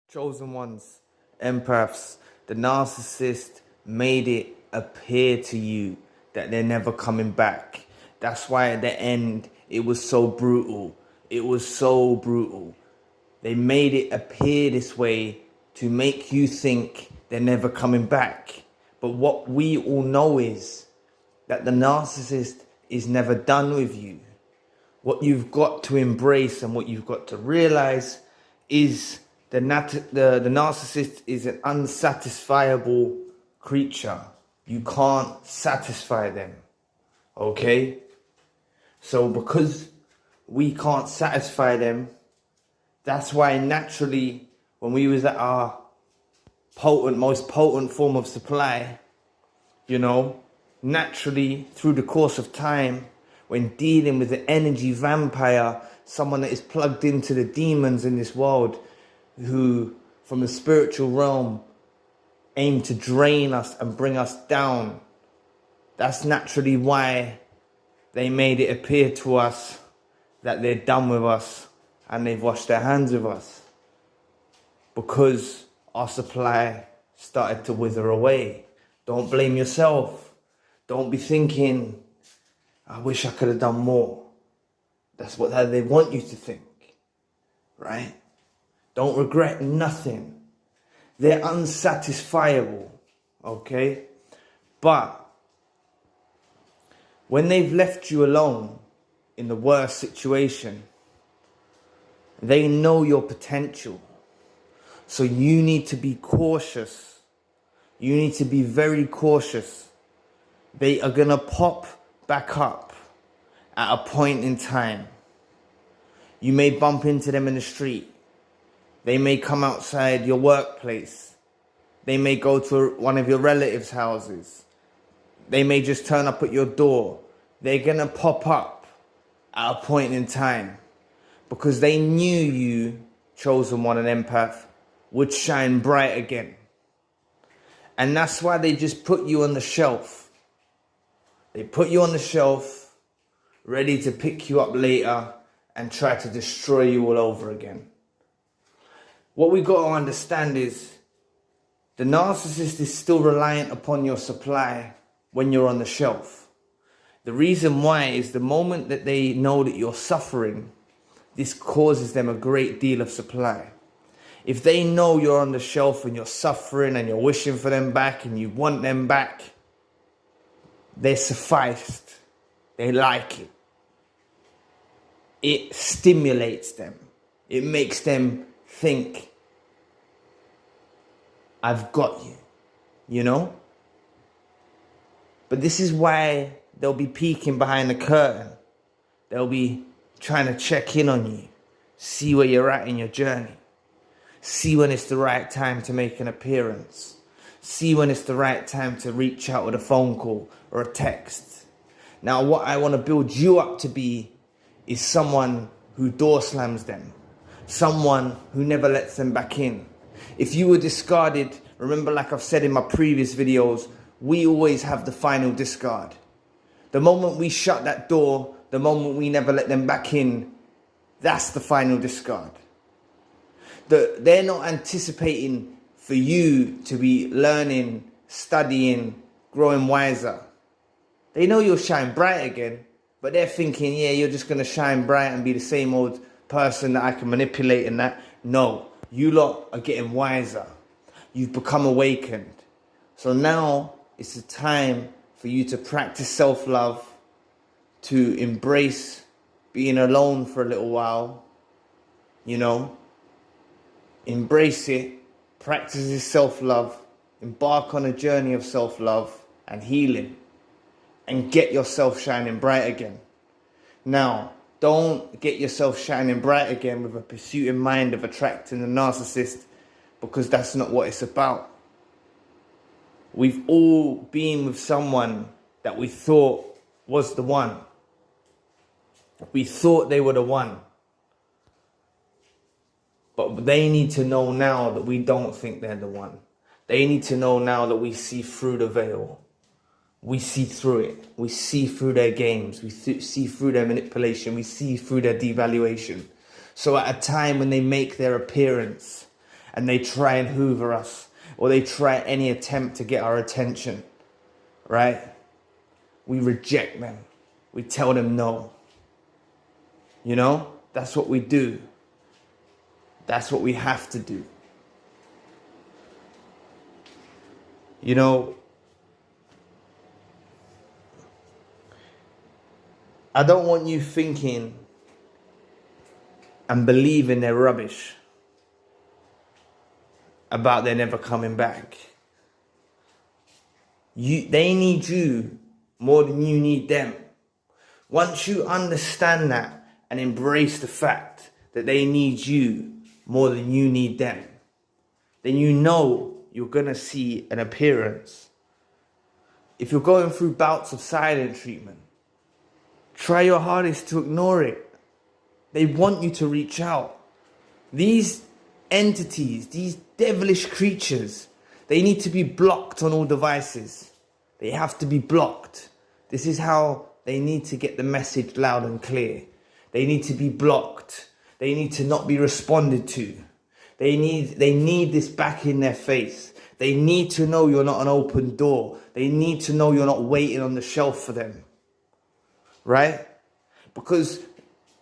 chosen ones, empaths, the narcissist made it appear to you that they're never coming back. That's why at the end, it was so brutal. It was so brutal. They made it appear this way to make you think they're never coming back. But what we all know is that the narcissist is never done with you. What you've got to embrace and what you've got to realize is the narcissist is an unsatisfiable creature. You can't satisfy them. Okay? So because we can't satisfy them, that's why naturally when we was at our most potent form of supply, naturally through the course of time, when dealing with the energy vampire, someone that is plugged into the demons in this world, who from the spiritual realm aim to drain us and bring us down, that's naturally why they made it appear to us that they're done with us and they've washed their hands with us, because our supply started to wither away. Don't blame yourself. Don't be thinking, I wish I could have done more. That's what they want you to think, right? Don't regret nothing. They're unsatisfiable, okay? But when they've left you alone in the worst situation, they know your potential. So you need to be cautious. You need to be very cautious. They are going to pop back up at a point in time. You may bump into them in the street. They may come outside your workplace. They may go to one of your relatives' houses. They may just turn up at your door. They're going to pop up at a point in time because they knew you, chosen one, an empath, would shine bright again. And that's why they just put you on the shelf. They put you on the shelf, ready to pick you up later and try to destroy you all over again. What we got to understand is the narcissist is still reliant upon your supply when you're on the shelf. The reason why is the moment that they know that you're suffering, this causes them a great deal of supply. If they know you're on the shelf and you're suffering and you're wishing for them back and you want them back, they're sufficed. They like it. It stimulates them. It makes them think, I've got you, But this is why they'll be peeking behind the curtain. They'll be trying to check in on you, see where you're at in your journey, see when it's the right time to make an appearance, see when it's the right time to reach out with a phone call or a text. Now, what I want to build you up to be is someone who door slams them, someone who never lets them back in. If you were discarded, remember, like I've said in my previous videos, we always have the final discard. The moment we shut that door, the moment we never let them back in, that's the final discard. They're not anticipating for you to be learning, studying, growing wiser. They know you'll shine bright again, but they're thinking, yeah, you're just going to shine bright and be the same old person that I can manipulate and that. No, you lot are getting wiser. You've become awakened. So now it's the time for you to practice self-love, to embrace being alone for a little while, Embrace it, practice this self-love, embark on a journey of self-love and healing, and get yourself shining bright again. Now, don't get yourself shining bright again with a pursuit in mind of attracting the narcissist, because that's not what it's about. We've all been with someone that we thought was the one. We thought they were the one. But they need to know now that we don't think they're the one. They need to know now that we see through the veil. We see through it. We see through their games. We see through their manipulation. We see through their devaluation. So at a time when they make their appearance, and they try and hoover us, or they try any attempt to get our attention, right? We reject them. We tell them no. You know, that's what we do. That's what we have to do. You know, I don't want you thinking and believing they're rubbish about they're never coming back. They need you more than you need them. Once you understand that and embrace the fact that they need you more than you need them, then you know you're gonna see an appearance. If you're going through bouts of silent treatment, try your hardest to ignore it. They want you to reach out. These entities, these devilish creatures, they need to be blocked on all devices. They have to be blocked. This is how they need to get the message loud and clear. They need to be blocked. They need to not be responded to. They need this back in their face. They need to know you're not an open door. They need to know you're not waiting on the shelf for them. Right? Because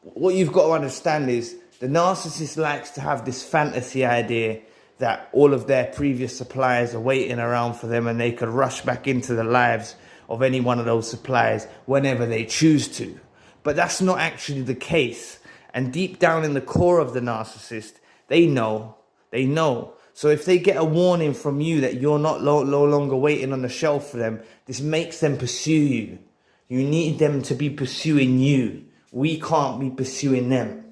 what you've got to understand is the narcissist likes to have this fantasy idea that all of their previous suppliers are waiting around for them and they could rush back into the lives of any one of those suppliers whenever they choose to. But that's not actually the case. And deep down in the core of the narcissist, they know. So if they get a warning from you that you're not no longer waiting on the shelf for them, this makes them pursue you. You need them to be pursuing you. We can't be pursuing them.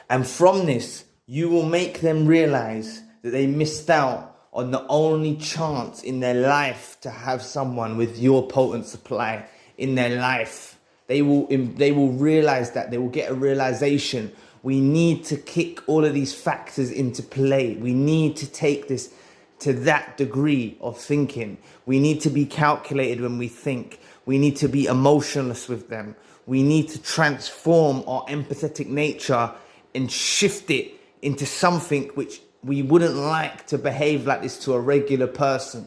And from this, you will make them realize that they missed out on the only chance in their life to have someone with your potent supply in their life. They will realize that. They will get a realization. We need to kick all of these factors into play. We need to take this to that degree of thinking. We need to be calculated when we think. We need to be emotionless with them. We need to transform our empathetic nature and shift it into something which we wouldn't like to behave like this to a regular person.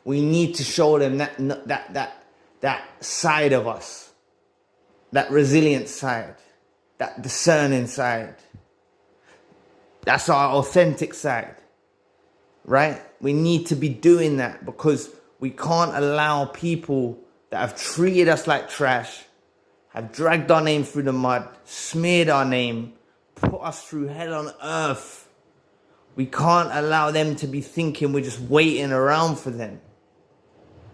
We need to show them that side of us, that resilient side, that discerning side. That's our authentic side, right? We need to be doing that because we can't allow people that have treated us like trash, have dragged our name through the mud, smeared our name, put us through hell on earth. We can't allow them to be thinking we're just waiting around for them,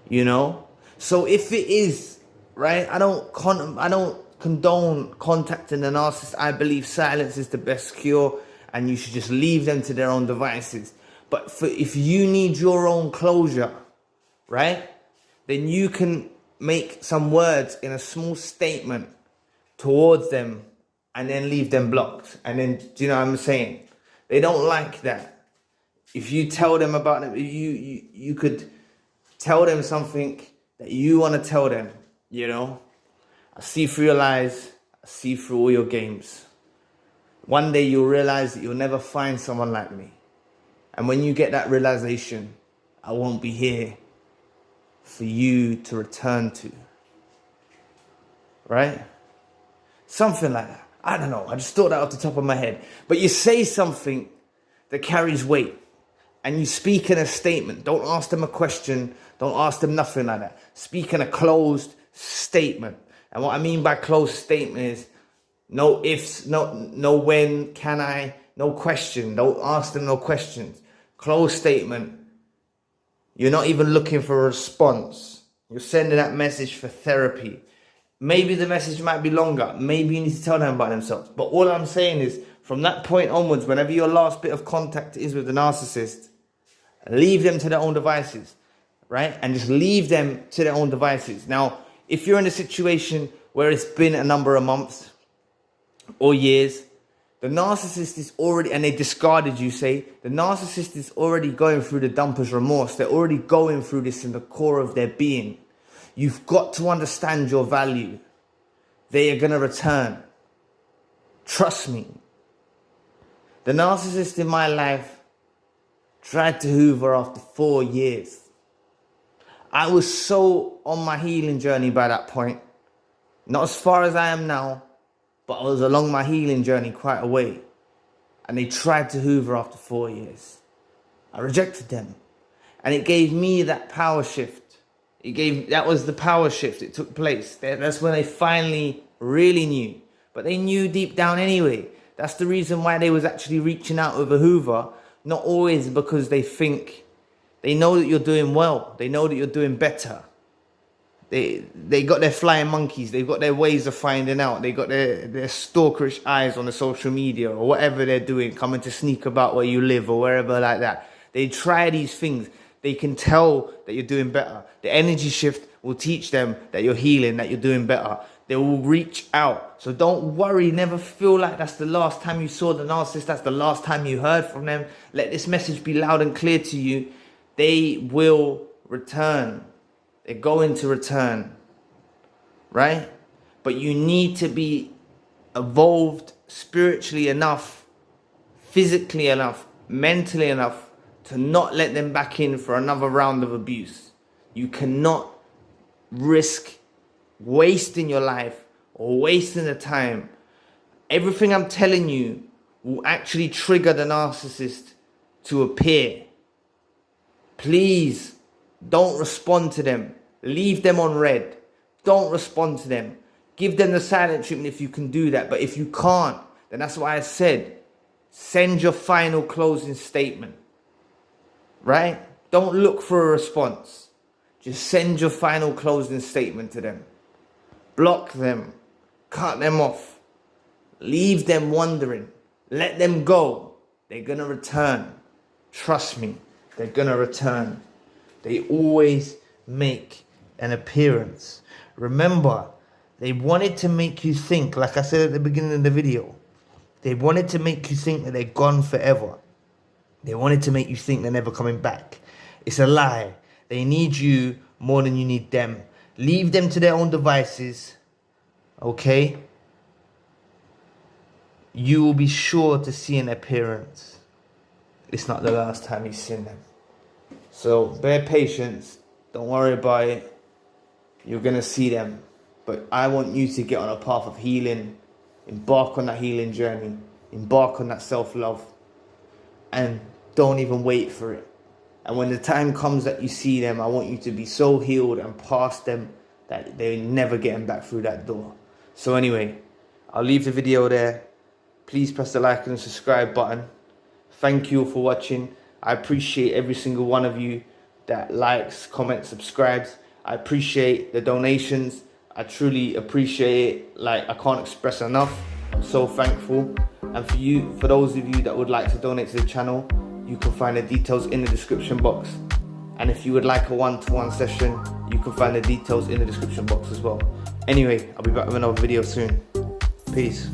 you know? So if it is, right, I don't condone contacting the narcissist. I believe silence is the best cure and you should just leave them to their own devices. But if you need your own closure, right, then you can make some words in a small statement towards them and then leave them blocked. And then, do you know what I'm saying? They don't like that. If you tell them about it, you could tell them something that you want to tell them, you know? I see through your lies. I see through all your games. One day you'll realize that you'll never find someone like me. And when you get that realization, I won't be here for you to return to. Right? Something like that. I don't know. I just thought that off the top of my head. But you say something that carries weight. And you speak in a statement. Don't ask them a question. Don't ask them nothing like that. Speak in a closed statement. And what I mean by closed statement is no ifs, no when, can I, no question. Don't ask them no questions. Closed statement. You're not even looking for a response. You're sending that message for therapy. Maybe the message might be longer. Maybe you need to tell them about themselves. But all I'm saying is, from that point onwards, whenever your last bit of contact is with the narcissist, leave them to their own devices, right? And just leave them to their own devices. Now, if you're in a situation where it's been a number of months or years, the narcissist is already, and they discarded you, say, the narcissist is already going through the dumper's remorse. They're already going through this in the core of their being. You've got to understand your value. They are going to return. Trust me. The narcissist in my life tried to hoover after 4 years. I was so on my healing journey by that point. Not as far as I am now, but I was along my healing journey quite a way. And they tried to hoover after 4 years. I rejected them. And it gave me that power shift. That was the power shift. It took place. That's when they finally really knew. But they knew deep down anyway. That's the reason why they was actually reaching out with a hoover. Not always because they know that you're doing well. They know that you're doing better. They got their flying monkeys. They've got their ways of finding out. They got their stalkerish eyes on the social media or whatever they're doing, coming to sneak about where you live or wherever like that. They try these things. They can tell that you're doing better. The energy shift will teach them that you're healing, that you're doing better. They will reach out. So don't worry. Never feel like that's the last time you saw the narcissist. That's the last time you heard from them. Let this message be loud and clear to you. They will return. They're going to return, right? But you need to be evolved spiritually enough, physically enough, mentally enough to not let them back in for another round of abuse. You cannot risk wasting your life or wasting the time. Everything I'm telling you will actually trigger the narcissist to appear. Please don't respond to them. Leave them on red. Don't respond to them. Give them the silent treatment if you can do that. But if you can't, then that's why I said, send your final closing statement. Right? Don't look for a response. Just send your final closing statement to them. Block them. Cut them off. Leave them wondering. Let them go. They're going to return. Trust me. They're going to return. They always make an appearance. Remember, they wanted to make you think, like I said at the beginning of the video, they wanted to make you think that they're gone forever. They wanted to make you think they're never coming back. It's a lie. They need you more than you need them. Leave them to their own devices, okay? You will be sure to see an appearance. It's not the last time you've seen them. So bear patience. Don't worry about it. You're going to see them. But I want you to get on a path of healing. Embark on that healing journey. Embark on that self-love. And don't even wait for it. And when the time comes that you see them, I want you to be so healed and past them that they're never getting back through that door. So anyway, I'll leave the video there. Please press the like and subscribe button. Thank you for watching. I appreciate every single one of you that likes, comments, subscribes. I appreciate the donations. I truly appreciate it. Like, I can't express enough. I'm so thankful. And for those of you that would like to donate to the channel, you can find the details in the description box. And if you would like a one-to-one session, you can find the details in the description box as well. Anyway, I'll be back with another video soon. Peace.